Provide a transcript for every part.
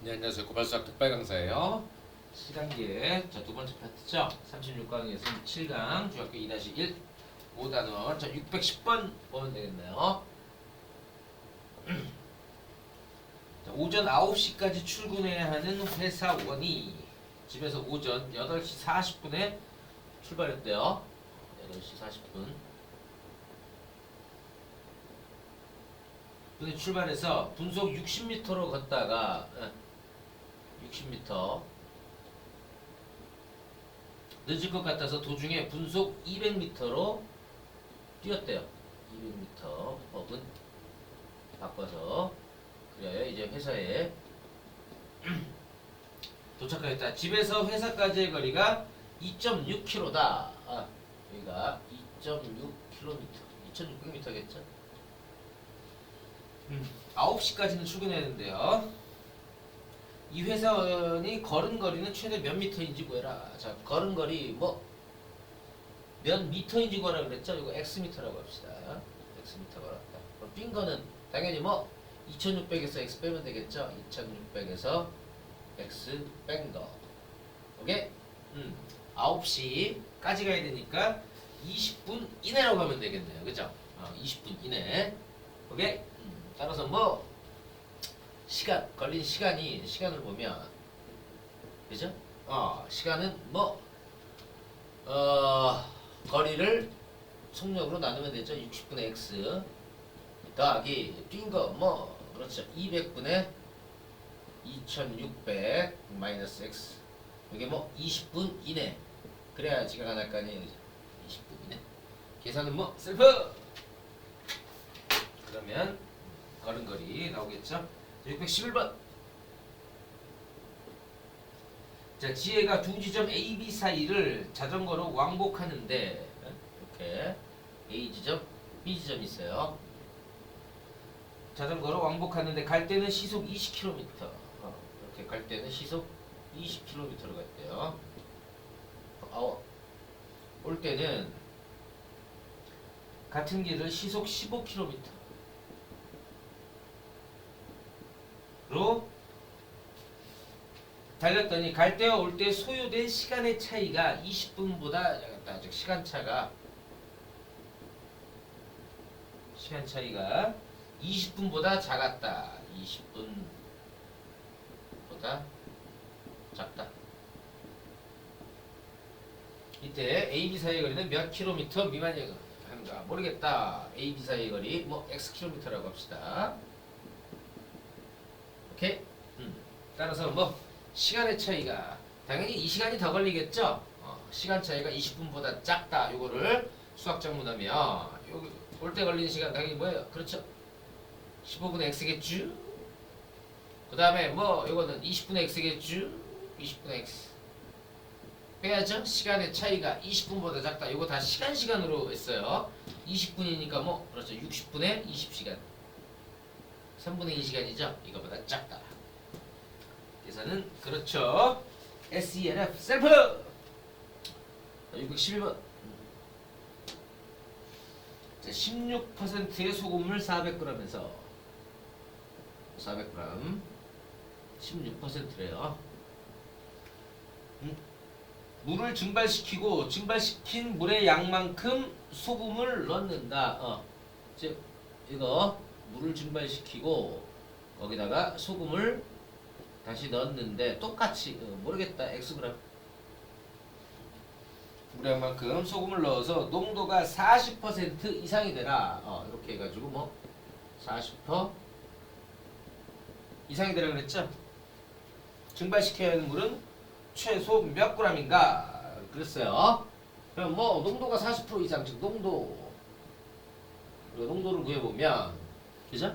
네, 안녕하세요. 고발수학 특발 강사예요. 7단계 자, 두 번째 파트죠. 36강에서 7강 중학교 2-1 5단원 자, 610번 보면 되겠네요. 자, 오전 9시까지 출근해야 하는 회사원이 집에서 오전 8시 40분에 출발했대요. 8시 40분 분에 출발해서 분속 60m로 걷다가 60m 늦을 것 같아서 도중에 분속 200m로 뛰었대요. 200m 법은 바꿔서 그래야 이제 회사에 도착하겠다. 집에서 회사까지의 거리가 2.6km다. 여기가 2.6km, 2,600m겠죠? 9시까지는 출근해야 되는데요. 이 회사원이 걸음거리는 최대 몇 미터인지 구해라. 자, 걸음거리 몇 미터인지 구하라 그랬죠? 이거 X미터라고 합시다. X미터 걸었다. 그럼 빈 거는 당연히 2600에서 X 빼면 되겠죠? 2600에서 X 뺀 거. 오케이? 9시까지 가야 되니까 20분 이내라고 하면 되겠네요. 그죠? 20분 이내. 오케이? 따라서 걸린 시간을 보면, 그죠? 시간은 거리를 속력으로 나누면 되죠. 60분의 x 더하기 뛴 거, 그렇죠. 200분의 2600 마이너스 x. 이게 20분 이내. 그래야 지각 안 할 거 아니에요. 20분 이내. 계산은 셀프! 그러면 걸음거리 나오겠죠? 611번. 자, 지혜가 두 지점 A, B 사이를 자전거로 왕복하는데 이렇게 A 지점, B 지점 있어요. 자전거로 왕복하는데 갈 때는 시속 20km. 이렇게 갈 때는 시속 20km로 갔대요. 올 때는 같은 길을 시속 15km. 로 달렸더니 갈 때와 올 때 소요된 시간의 차이가 20분보다 작았다. 즉 시간 차이가 20분보다 작았다. 20분보다 작다. 이때 A, B 사이의 거리는 몇 킬로미터 미만인가 모르겠다. A, B 사이의 거리 X 킬로미터라고 합시다. 오케이? 따라서 시간의 차이가 당연히 이 시간이 더 걸리겠죠? 시간 차이가 20분보다 작다. 요거를 수학적 문하면 여기 올 때 걸리는 시간 당연히 뭐예요? 그렇죠? 15분의 x겠죠? 그 다음에 요거는 20분의 x겠죠? 20분의 x 빼야죠? 시간의 차이가 20분보다 작다. 요거 다 시간으로 했어요. 20분이니까 그렇죠. 60분의 20시간 3분의 1시간이죠? 이거보다 작다. 계산은 그렇죠. SENF 셀프! 611번. 자, 16%의 소금을 400g에서 400g 16%래요. 물을 증발시키고 증발시킨 물의 양만큼 소금을 넣는다. 즉 이거 물을 증발시키고 거기다가 소금을 다시 넣었는데 똑같이 모르겠다. X그램 물의 양만큼 소금을 넣어서 농도가 40% 이상이 되라. 이렇게 해가지고 40% 이상이 되라 그랬죠? 증발시켜야 하는 물은 최소 몇 g인가 그랬어요. 그럼 농도가 40% 이상, 즉 농도를 구해보면, 그죠?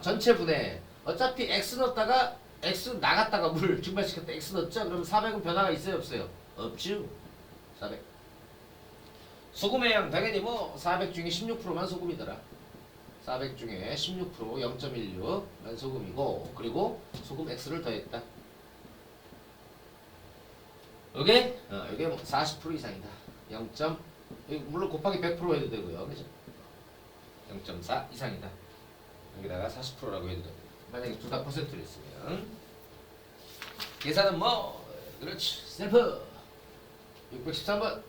전체 분해 어차피 X 넣었다가 X 나갔다가 물 증발시켰다 X 넣었죠? 그러면 400은 변화가 있어요 없어요? 없죠. 400 소금의 양 당연히 400 중에 16%만 소금이더라. 400 중에 16% 0.16만 소금이고, 그리고 소금 X를 더했다. 이게 이게 40% 이상이다. 0. 물론 곱하기 100% 해도 되고요. 그죠? 0.4 이상이다. 여기다가 40%라고 해도 됩니다. 만약에 둘 다 퍼센트를 했으면 계산은 뭐 그렇지 셀프 613번.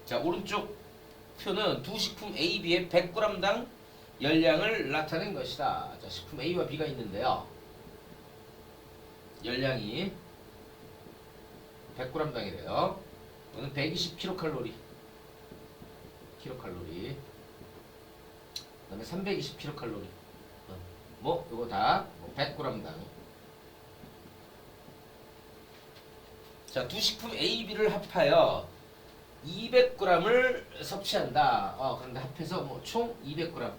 자 오른쪽 표는 두 식품 A, B의 100g당 열량을 나타낸 것이다. 자 식품 A와 B가 있는데요. 열량이 100g당이래요. 이거는 120kcal. 킬로칼로리. 그다음에 320kcal. 뭐 이거 다 100g당. 자, 두 식품 A, B를 합하여 200g을 섭취한다. 그런데 합해서 뭐 총 200g.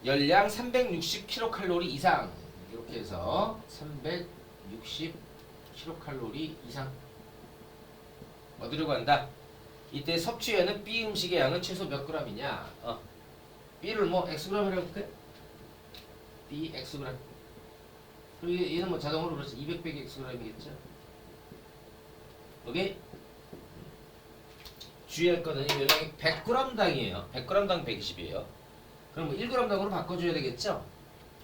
열량 360kcal 이상. 이렇게 해서 360kcal 이상 얻으려고 한다. 이때 섭취하는 B 음식의 양은 최소 몇 g이냐? B를 뭐 xg이라고 해볼게. B xg. 그리고 얘는 뭐 자동으로 그렇지 200 빼기 xg이겠죠. 오케이? 주의할 거는 열량이 100g당이에요. 100g당 120이에요. 그럼 뭐 1g당으로 바꿔줘야 되겠죠?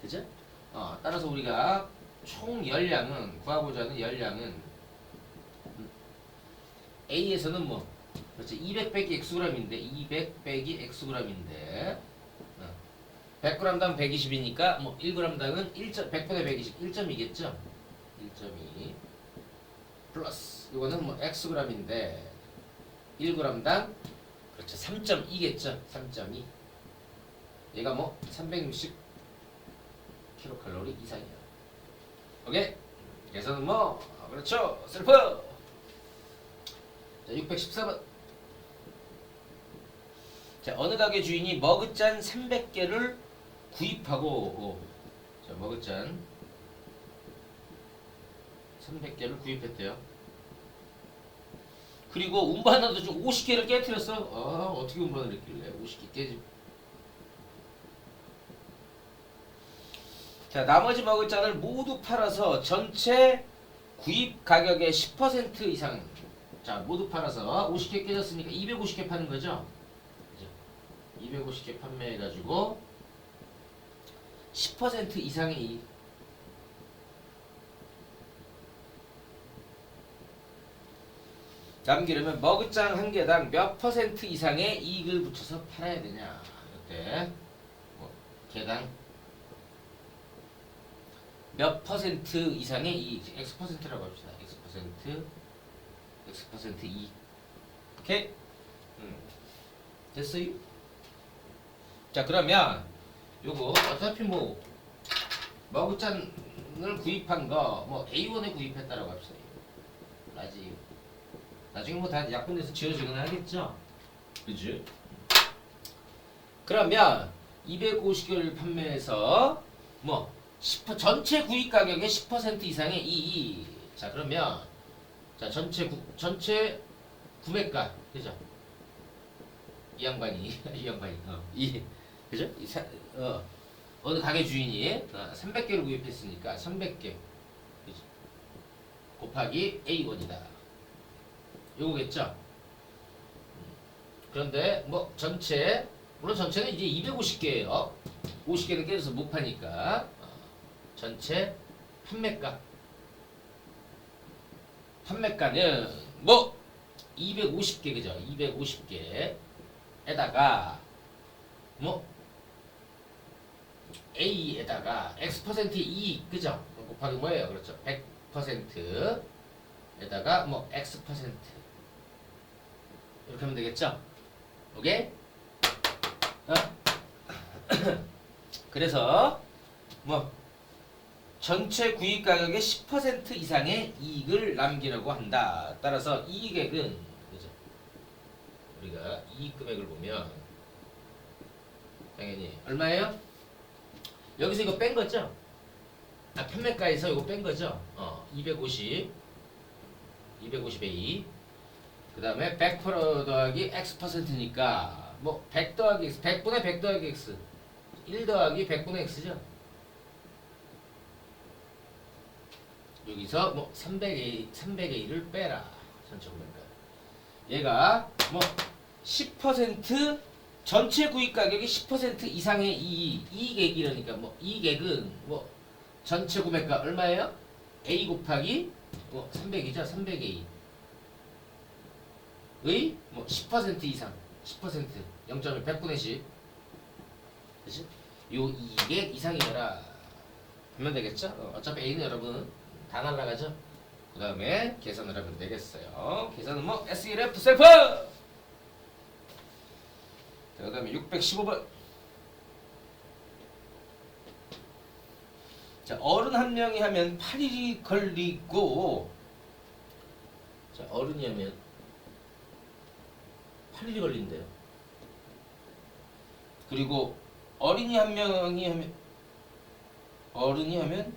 그죠? 따라서 우리가 총 열량은 구하고자 하는 열량은 A에서는 뭐 그렇지 200 빼기 xg인데 200 빼기 xg인데 100g당 120이니까 뭐 1g당은 100분의 120 1.2겠죠? 1.2 플러스 이거는 뭐 xg인데 1g당 그렇죠 3.2겠죠? 3.2 얘가 뭐 360kcal 이상이야. 오케이? 그래서는 뭐 그렇죠 셀프. 자 614번. 자 어느 가게 주인이 머그잔 300개를 구입하고 자 머그잔 300개를 구입했대요. 그리고 운반하도 좀 50개를 깨뜨렸어. 어떻게 운반을 했길래 50개 깨지. 자 나머지 머그잔을 모두 팔아서 전체 구입 가격의 10% 이상. 자 모두 팔아서 50개 깨졌으니까 250개 파는 거죠. 250개 판매해가지고 10% 이상의 이익. 남기려면 머그잔 한 개당 몇 퍼센트 이상의 이익을 붙여서 팔아야 되냐. 이때 뭐 개당 몇 퍼센트 이상의 이익. X%라고 합시다. X% 이익. 오케이? 됐어요? 자 그러면 요거 어차피 뭐 머그잔을 구입한 거 뭐 A1에 구입했다라고 합시다. 나중에 뭐 다 약분돼서 지워지거나 하겠죠? 그지? 그러면 250개를 판매해서 뭐 10% 전체 구입 가격의 10% 이상의 이익. 자 그러면 자 전체 구매가 그죠? 이 양반이 그죠? 어느 가게 주인이 300개를 구입했으니까 300개 그죠? 곱하기 A1이다. 요거겠죠? 그런데 뭐 전체 물론 전체는 이제 250개예요. 50개는 깨져서 못 파니까 전체 판매가는 뭐 250개 그죠? 250개에다가 뭐 A에다가 X% 이익 그죠? 곱하기 뭐예요? 그렇죠? 100%에다가 뭐 X% 이렇게 하면 되겠죠? 오케이? 그래서 뭐 전체 구입 가격의 10% 이상의 이익을 남기려고 한다. 따라서 이익액은 그죠? 우리가 이익 금액을 보면 당연히 얼마예요? 여기서 이거 뺀 거죠? 판매가에서 이거 뺀 거죠? 250A 그 다음에 100% 더하기 X%니까 뭐 100 더하기 X 100분의 100 더하기 X 1 더하기 100분의 X죠. 여기서 뭐 300A를 빼라. 전체 구매가 얘가 뭐 10% 전체 구입 가격이 10% 이상의 이익액이라니까 뭐 이익액은 뭐 전체 구매가 얼마예요? A 곱하기 뭐 300이죠. 300A 의 뭐 10% 이상 10% 0.1 100분의 10 그치? 요 이익액 이상이어라 하면 되겠죠? 어차피 A는 여러분 다 날라가죠? 그 다음에 계산을 하면 되겠어요. 계산은 뭐 SELF 셀프! 그 다음에 615번. 자, 어른 한 명이 하면 8일이 걸리고, 자, 어른이 하면 8일이 걸린대요. 그리고 어린이 한 명이 하면, 어른이 하면,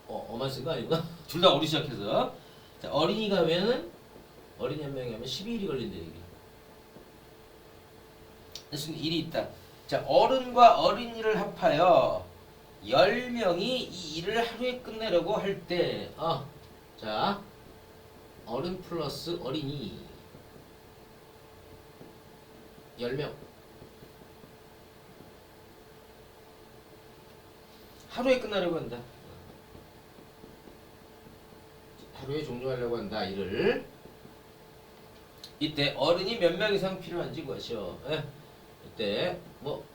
어만 쓴 거 아닌가? 둘 다 어리 시작해서. 자, 어린이가 하면은, 어린이 한 명이 하면 12일이 걸린대요, 이게. 무슨 일이 있다. 자, 어른과 어린이를 합하여 10명이 이 일을 하루에 끝내려고 할 때, 자, 어른 플러스 어린이 10명. 하루에 끝나려고 한다. 하루에 종료하려고 한다, 일을. 이때 어른이 몇 명 이상 필요한지 구하시오. 이때 뭐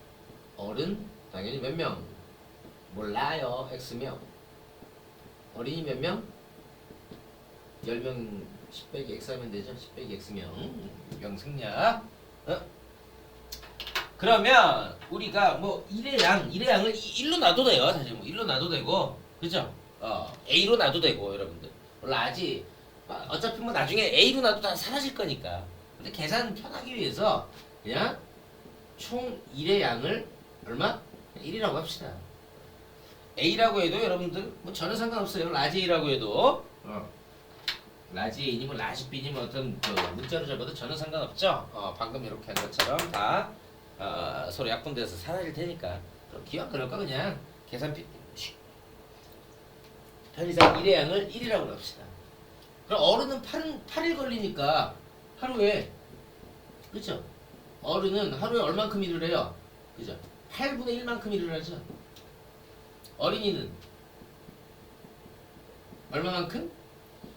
어른 당연히 몇 명 몰라요. X명. 어린이 몇 명? 10명 10 빼기 X 하면 되죠. 10 빼기 X명 명승략. 그러면 우리가 뭐 일의 양을 1로 놔도 돼요. 사실 뭐 1로 놔도 되고 그죠? A로 놔도 되고 여러분들 몰라지. 어차피 뭐 나중에 A로 놔도 다 사라질 거니까. 근데 계산 편하기 위해서 그냥 총 1의 양을 얼마? 1이라고 합시다. A라고 해도 여러분들 뭐 전혀 상관없어요. 라지 A라고 해도 라지 A니 뭐 라지 B니 뭐 어떤 그 문자로 적어도 전혀 상관없죠. 방금 이렇게 한 것처럼 다 서로 약분돼서 사라질 테니까 그럼 기왕 그럴 거 그냥 계산 편의상 1의 양을 1이라고 합시다. 그럼 어른은 8일 걸리니까 하루에 그죠? 어른은 하루에 얼만큼 일을 해요? 그죠? 8분의 1만큼 일을 하죠. 어린이는 얼마만큼?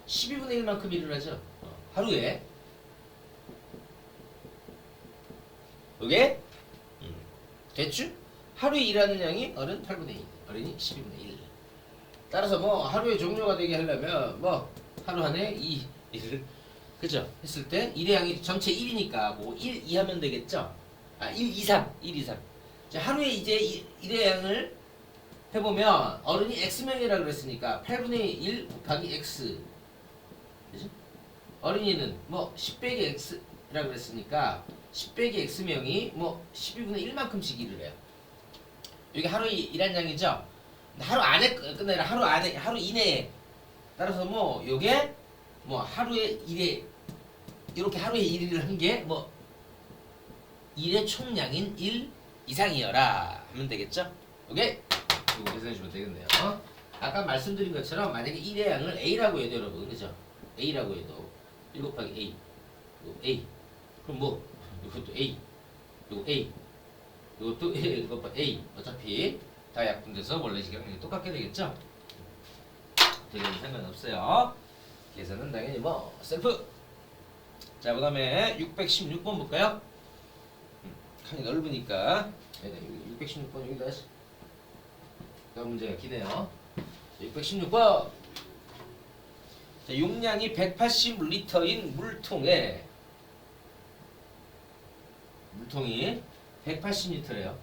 12분의 1만큼 일을 하죠. 하루에. 이게 대충 하루에 일하는 양이 어른 8분의 1, 어린이 12분의 1. 따라서 뭐 하루에 종료가 되게 하려면 뭐 하루 안에 2일을 그죠? 했을 때 1의 양이 전체 1이니까 뭐 1, 2 하면 되겠죠? 1 이상, 1 이상. 자, 하루에 이제 1의 양을 해보면 어른이 X명이라고 그랬으니까 8분의 1 곱하기 X 그죠? 어린이는 뭐 10 빼기 X라고 그랬으니까 10 빼기 X명이 뭐 12분의 1만큼씩 일을 해요. 이게 하루에 일한 양이죠? 하루 안에 끝내라. 하루 이내에. 따라서 뭐 요게 뭐 하루에 일에 이렇게 하루에 일을 한 게 뭐 일의 총량인 1 이상이어라 하면 되겠죠? 오케이? 이거 계산해 주면 되겠네요. 아까 말씀드린 것처럼 만약에 1의 양을 A라고 해도 여러분 그죠? A라고 해도 1 곱하기 A 이거 A 그럼 뭐 이것도 A 이거 A 이것도 A 곱하기 A 어차피 다 약분돼서 원래 시간이 똑같게 되겠죠? 되게 상관없어요. 계산은 당연히 뭐 셀프. 자, 그 다음에 616번 볼까요? 칸이 넓으니까 616번 여기다 하시. 다음 문제가 기네요. 616번. 자, 용량이 180리터인 물통에 물통이 180리터래요.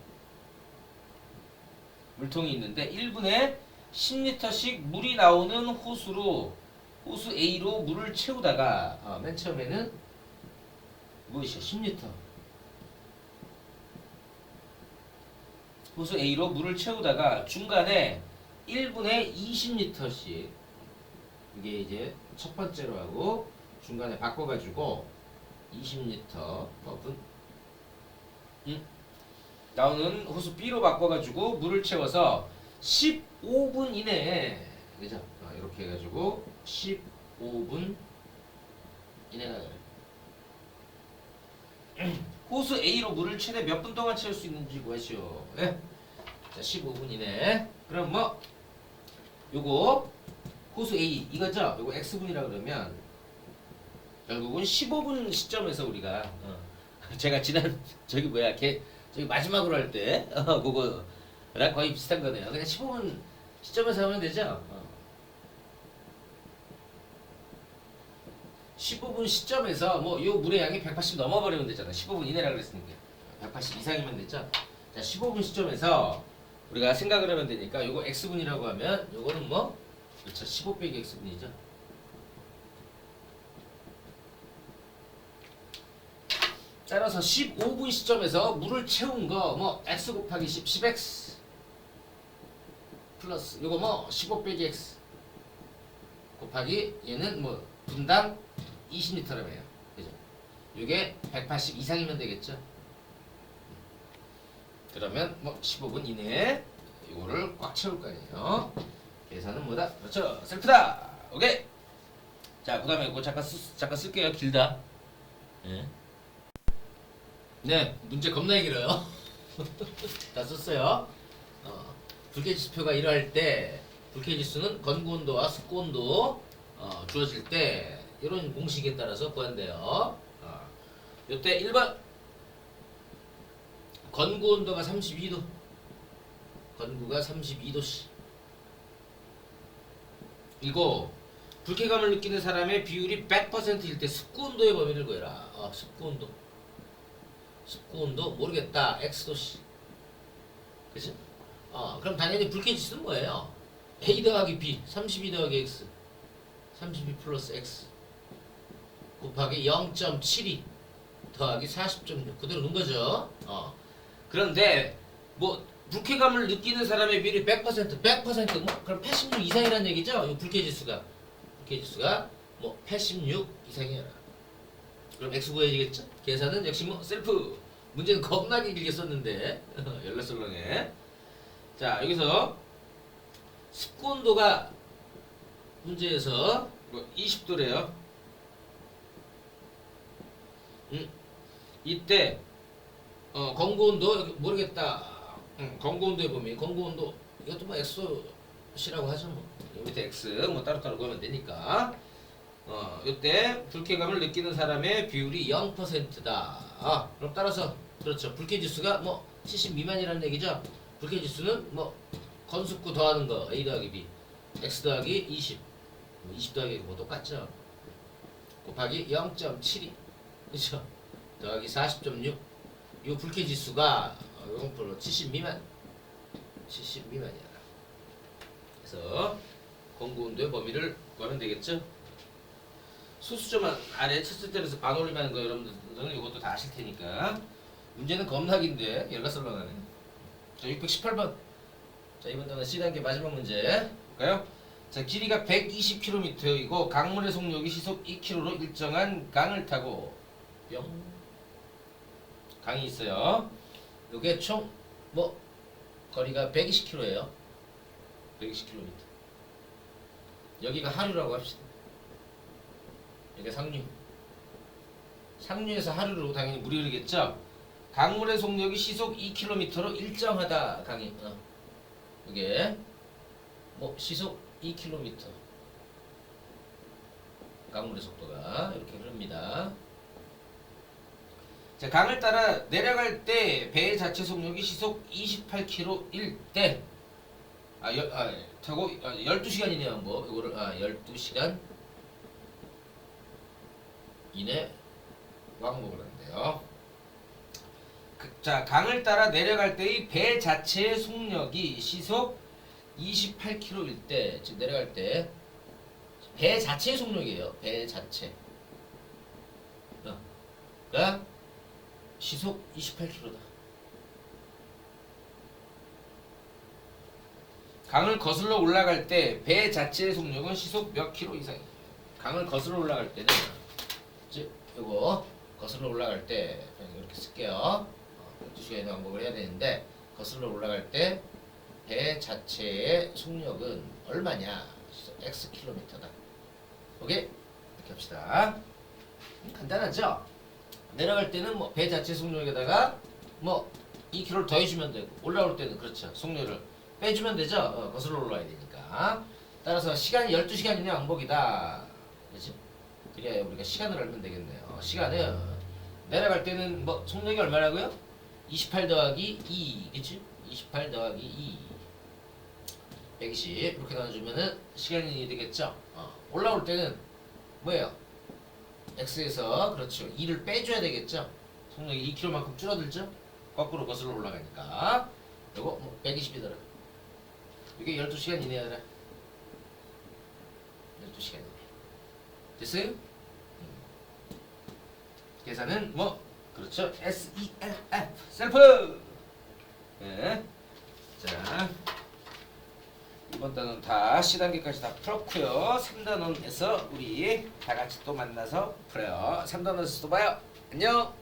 물통이 있는데 1분에 10리터씩 물이 나오는 호수 A로 물을 채우다가 맨 처음에는 무엇이야? 10리터 호수 A로 물을 채우다가 중간에 1분에 20리터씩 이게 이제 첫 번째로 하고 중간에 바꿔가지고 20리터 버분 나오는 호수 B로 바꿔가지고 물을 채워서 15분 이내에 그죠? 이렇게 해가지고 15분 이내가 호수 A로 물을 최대 몇 분 동안 채울 수 있는지 구하시오. 예? 자, 15분 이내. 그럼 뭐 요거 호수 A 이거죠? 요거 x분이라 그러면 결국은 15분 시점에서 우리가 제가 지난 저기 뭐야 저기 마지막으로 할 때 그거랑 거의 비슷한 거네요. 그냥 15분 시점에서 하면 되죠? 15분 시점에서 뭐 요 물의 양이 180 넘어버리면 되잖아. 15분 이내라 그랬으니까 180 이상이면 되죠. 자, 15분 시점에서 우리가 생각을 하면 되니까 요거 x분이라고 하면 요거는 뭐 그렇죠. 15 빼기 x분이죠. 따라서 15분 시점에서 물을 채운 거 뭐 x 곱하기 10, 10x 플러스 요거 뭐 15 빼기 x 곱하기 얘는 뭐 분당 20리터라고 해요. 그죠? 요게 180 이상이면 되겠죠? 그러면 뭐 15분 이내에 요거를 꽉 채울 거 아니에요. 계산은 뭐다? 그렇죠. 셀프다. 오케이. 자, 그 다음에 이거 잠깐 쓸게요. 길다. 네. 네, 문제 겁나 길어요. 다 썼어요. 불쾌지수표가 이러할 때 불쾌지수는 건구온도와 습구온도 주어질 때 이런 공식에 따라서 구한대요. 요때 1번 건구온도가 32도 건구가 32도씨 이거 불쾌감을 느끼는 사람의 비율이 100%일 때 습구온도의 범위를 구해라. 습구온도 모르겠다. x도씨 그치? 그럼 당연히 불쾌지수는 뭐예요? a 더하기 b 32 더하기 x 32 플러스 x 곱하기 0.72 더하기 40.6 그대로 넣은 거죠. 그런데 뭐 불쾌감을 느끼는 사람의 비율이 100% 뭐 그럼 86 이상이라는 얘기죠. 이 불쾌지수가 뭐 86 이상이어라. 그럼 x 구해야겠죠. 계산은 역시 뭐 셀프. 문제는 겁나게 길게 썼는데 열라설렁해. 자, 여기서 습구온도가 문제에서 뭐 20도래요. 이때 건구온도 모르겠다. 건구온도에 보면 건구온도 이것도 뭐 x도시라고 하죠. 뭐 밑에 x 뭐 따로따로 구하면 되니까. 이때 불쾌감을 느끼는 사람의 비율이 0%다. 그럼 따라서 그렇죠. 불쾌지수가 뭐 70 미만이라는 얘기죠. 불쾌지수는 뭐 건습구 더하는 거 a 더하기 b x 더하기 20 20 더하기 뭐 똑같죠. 곱하기 0.72 그렇죠. 더하기 40.6 이 불쾌지수가 0% 70 미만이야. 그래서 건구온도의 범위를 구하면 되겠죠. 소수점만 아래 쳤을 때에서 반올림하는 거 여러분들은 이것도 다 아실 테니까. 문제는 겁나긴데 열라설렁하네. 자, 618번. 자, 이번 단원 C단계 마지막 문제 볼까요? 자, 길이가 120km이고 강물의 속력이 시속 2km로 일정한 강을 타고 뿅 강이 있어요. 요게 총 뭐 거리가 120km예요. 120km. 여기가 하류라고 합시다. 여기가 상류. 상류에서 하류로 당연히 물이 흐르겠죠. 강물의 속력이 시속 2km로 일정하다. 강이 이게 뭐 시속 2km 강물의 속도가 이렇게 흐릅니다. 자, 강을 따라 내려갈 때 배 자체 속력이 시속 28km일 때 타고 12시간이네요. 뭐 이거를 12시간 이내 왕복을 한대요. 자, 강을 따라 내려갈 때의 배 자체의 속력이 시속 28km일 때, 즉 내려갈 때 배 자체의 속력이에요. 배 자체. 가 시속 28km다. 강을 거슬러 올라갈 때 배 자체의 속력은 시속 몇 킬로 이상이에요. 강을 거슬러 올라갈 때는 즉 이거 거슬러 올라갈 때 이렇게 쓸게요. 12시간의 왕복을 해야 되는데 거슬러 올라갈 때 배 자체의 속력은 얼마냐? x 킬로미터다. 오케이? 이렇게 합시다. 간단하죠? 내려갈 때는 뭐 배 자체 속력에다가 뭐 2kg를 더해주면 되고 올라올 때는 그렇죠. 속력을 빼주면 되죠. 거슬러 올라와야 되니까. 따라서 시간이 12시간 이내 왕복이다. 그렇지? 그래야 우리가 시간을 알면 되겠네요. 시간은 내려갈 때는 뭐 속력이 얼마라고요? 28 더하기 2 그치? 28 더하기 2 120 이렇게 나눠주면은 시간이 되겠죠? 올라올 때는 뭐예요? x에서 그렇죠 2를 빼줘야 되겠죠? 속력이 2km만큼 줄어들죠? 거꾸로 거슬러 올라가니까 요거 뭐 120이더라. 이게 12시간 이내더라. 12시간 이내. 됐어요? 계산은 뭐 그렇죠. SELF 셀프. 네. 자 이번 단원 다 C단계까지 다 풀었고요. 3단원에서 우리 다 같이 또 만나서 풀어요. 3단원에서 또 봐요. 안녕.